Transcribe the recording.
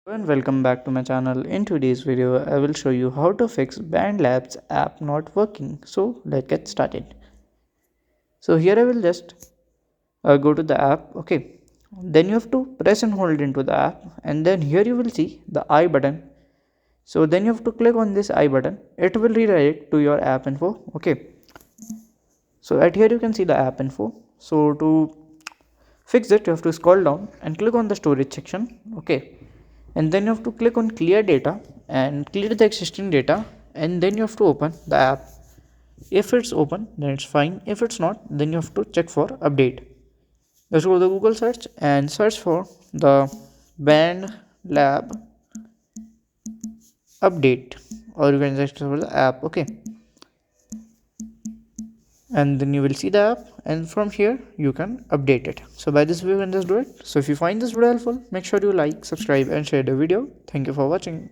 And welcome back to my channel. In today's video I will show you how to fix BandLab's app not working. So let's get started. So here I will just go to the app. Okay, then you have to press and hold into the app, and then here you will see the I button. So then you have to click on this I button. It will redirect to your app info. Okay, so at here you can see the app info. So to fix it, you have to scroll down and click on the storage section. Okay, and then you have to click on clear data and clear the existing data, and then you have to open the app. If it's open, then it's fine. If it's not, then you have to check for update. Let's go to the Google search and search for the BandLab update, or you can just search for the app. Okay, and then you will see the app, and from here you can update it. So by this way you can just do it. So if you find this video helpful, make sure you like, subscribe and share the video. Thank you for watching.